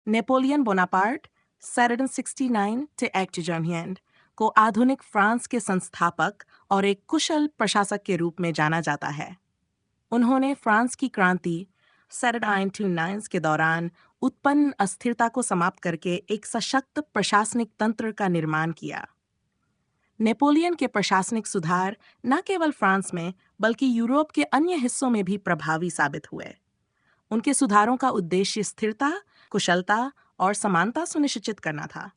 Napoleon Bonaparte 1769 to Act Germain को आधुनिक France के संस्थापक और एक कुशल प्रशासक के रूप में जाना जाता है। उन्होंने फ्रांस की क्रांति 1789 के दौरान उत्पन्न अस्थिरता को समाप्त करके एक सशक्त प्रशासनिक तंत्र का निर्माण किया। नेपोलियन के प्रशासनिक सुधार न केवल फ्रांस में बल्कि यूरोप के अन्य हिस्सों में भी प्रभावी साबित हुए। उनके सुधारों का उद्देश्य स्थिरता, कुशलता और समानता सुनिश्चित करना था।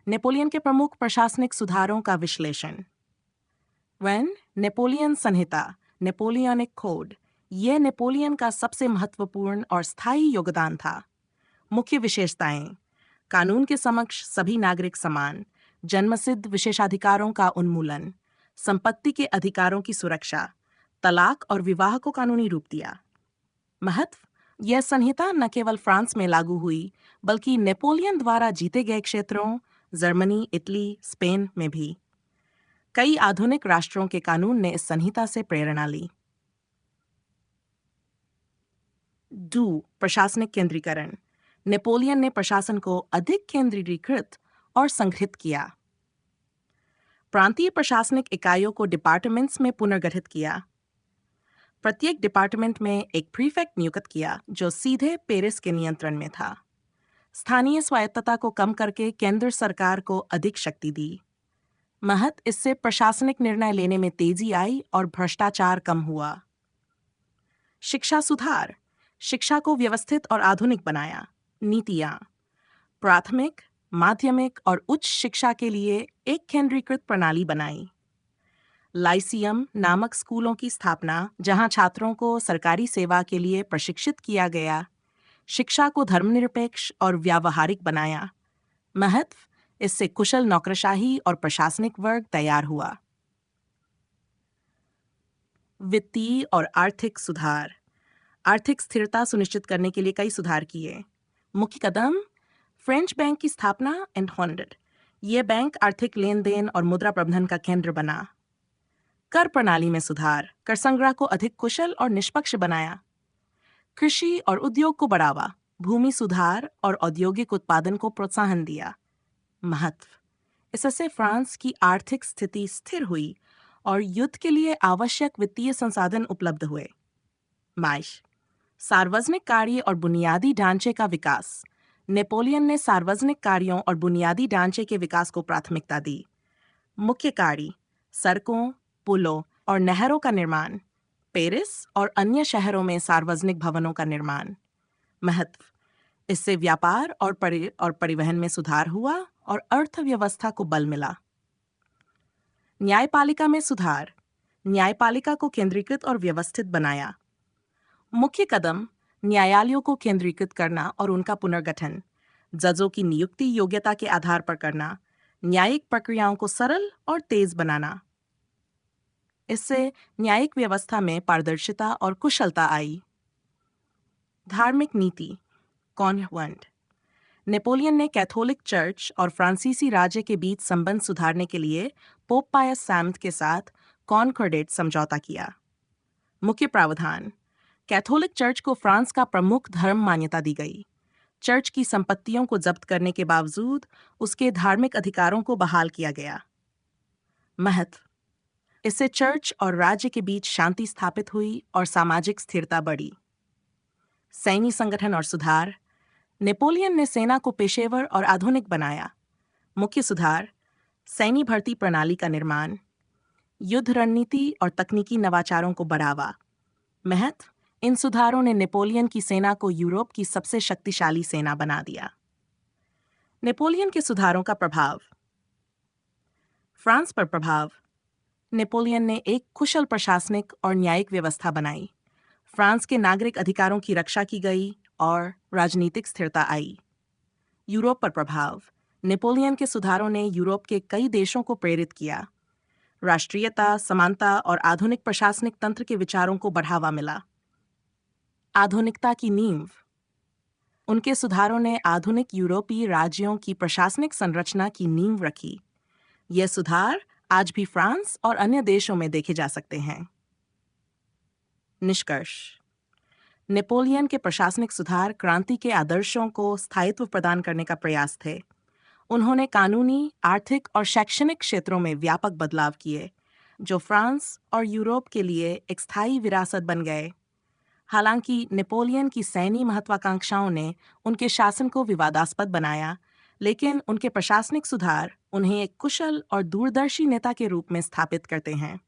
नेपोलियन के प्रमुख प्रशासनिक सुधारों का विश्लेषण। नेपोलियन संहिता, नेपोलियनिक कोड, यह नेपोलियन का सबसे महत्वपूर्ण और स्थायी योगदान था। मुख्य विशेषताएं: कानून के समक्ष सभी नागरिक समान, जन्मसिद्ध विशेषाधिकारों का उन्मूलन, संपत्ति के अधिकारों की सुरक्षा, तलाक और विवाह को कानूनी रूप दिया। महत्व: यह संहिता न केवल फ्रांस में लागू हुई बल्कि नेपोलियन द्वारा जीते गए क्षेत्रों जर्मनी, इटली, स्पेन में भी। कई आधुनिक राष्ट्रों के कानून ने इस संहिता से प्रेरणा ली। प्रशासनिक केंद्रीकरण। नेपोलियन ने प्रशासन को अधिक केंद्रीकृत और संगठित किया। प्रांतीय प्रशासनिक इकाइयों को डिपार्टमेंट्स में पुनर्गठित किया। प्रत्येक डिपार्टमेंट में एक प्रीफेक्ट नियुक्त किया जो सीधे पेरिस के नियंत्रण में था। स्थानीय स्वायत्तता को कम करके केंद्र सरकार को अधिक शक्ति दी। इससे प्रशासनिक निर्णय लेने में तेजी आई और भ्रष्टाचार कम हुआ। शिक्षा सुधार। शिक्षा को व्यवस्थित और आधुनिक बनाया। नीतियां: प्राथमिक, माध्यमिक और उच्च शिक्षा के लिए एक केंद्रीकृत प्रणाली बनाई। लाइसियम नामक स्कूलों की स्थापना, जहां छात्रों को सरकारी सेवा के लिए प्रशिक्षित किया गया। शिक्षा को धर्मनिरपेक्ष और व्यावहारिक बनाया। महत्व: इससे कुशल नौकरशाही और प्रशासनिक वर्ग तैयार हुआ। वित्तीय और आर्थिक सुधार। आर्थिक स्थिरता सुनिश्चित करने के लिए कई सुधार किए। मुख्य कदम: फ्रेंच बैंक की स्थापना एंड हॉन्डेड। यह बैंक आर्थिक लेन देन और मुद्रा प्रबंधन का केंद्र बना। कर प्रणाली में सुधार, कर संग्रह को अधिक कुशल और निष्पक्ष बनाया। कृषि और उद्योग को बढ़ावा, भूमि सुधार और औद्योगिक उत्पादन को प्रोत्साहन दिया। महत्व: इससे फ्रांस की आर्थिक स्थिति स्थिर हुई और युद्ध के लिए आवश्यक वित्तीय संसाधन उपलब्ध हुए। सार्वजनिक कार्य और बुनियादी ढांचे का विकास। नेपोलियन ने सार्वजनिक कार्यों और बुनियादी ढांचे के विकास को प्राथमिकता दी। मुख्य कार्य: सड़कों, पुलों और नहरों का निर्माण। पेरिस और अन्य शहरों में सार्वजनिक भवनों का निर्माण। महत्व: इससे व्यापार और परिवहन में सुधार हुआ और अर्थव्यवस्था को बल मिला। न्यायपालिका में सुधार। न्यायपालिका को केंद्रीकृत और व्यवस्थित बनाया। मुख्य कदम: न्यायालयों को केंद्रीकृत करना और उनका पुनर्गठन। जजों की नियुक्ति योग्यता के आधार पर करना। न्यायिक प्रक्रियाओं को सरल और तेज बनाना। इससे न्यायिक व्यवस्था में पारदर्शिता और कुशलता आई। धार्मिक नीति कॉन्वेंट। नेपोलियन ने कैथोलिक चर्च और फ्रांसीसी राज्य के बीच संबंध सुधारने के लिए पोप पायस सातवें के साथ कॉनकॉर्डेट समझौता किया। मुख्य प्रावधान: कैथोलिक चर्च को फ्रांस का प्रमुख धर्म मान्यता दी गई। चर्च की संपत्तियों को जब्त करने के बावजूद उसके धार्मिक अधिकारों को बहाल किया गया। महत्व: इससे चर्च और राज्य के बीच शांति स्थापित हुई और सामाजिक स्थिरता बढ़ी। सैन्य संगठन और सुधार। नेपोलियन ने सेना को पेशेवर और आधुनिक बनाया। मुख्य सुधार: सैन्य भर्ती प्रणाली का निर्माण। युद्ध रणनीति और तकनीकी नवाचारों को बढ़ावा। महत्व: इन सुधारों ने नेपोलियन की सेना को यूरोप की सबसे शक्तिशाली सेना बना दिया। नेपोलियन के सुधारों का प्रभाव। फ्रांस पर प्रभाव। नेपोलियन ने एक कुशल प्रशासनिक और न्यायिक व्यवस्था बनाई। फ्रांस के नागरिक अधिकारों की रक्षा की गई और राजनीतिक स्थिरता आई। यूरोप पर प्रभाव। नेपोलियन के सुधारों ने यूरोप के कई देशों को प्रेरित किया। राष्ट्रीयता, समानता और आधुनिक प्रशासनिक तंत्र के विचारों को बढ़ावा मिला। आधुनिकता की नींव। उनके सुधारों ने आधुनिक यूरोपीय राज्यों की प्रशासनिक संरचना की नींव रखी। यह सुधार आज भी फ्रांस और अन्य देशों में देखे जा सकते हैं। निष्कर्ष: नेपोलियन के प्रशासनिक सुधार क्रांति के आदर्शों को स्थायित्व प्रदान करने का प्रयास थे। उन्होंने कानूनी, आर्थिक और शैक्षणिक क्षेत्रों में व्यापक बदलाव किए, जो फ्रांस और यूरोप के लिए एक स्थायी विरासत बन गए। हालांकि नेपोलियन की सैन्य महत्वाकांक्षाओं ने उनके शासन को विवादास्पद बनाया, लेकिन उनके प्रशासनिक सुधार उन्हें एक कुशल और दूरदर्शी नेता के रूप में स्थापित करते हैं।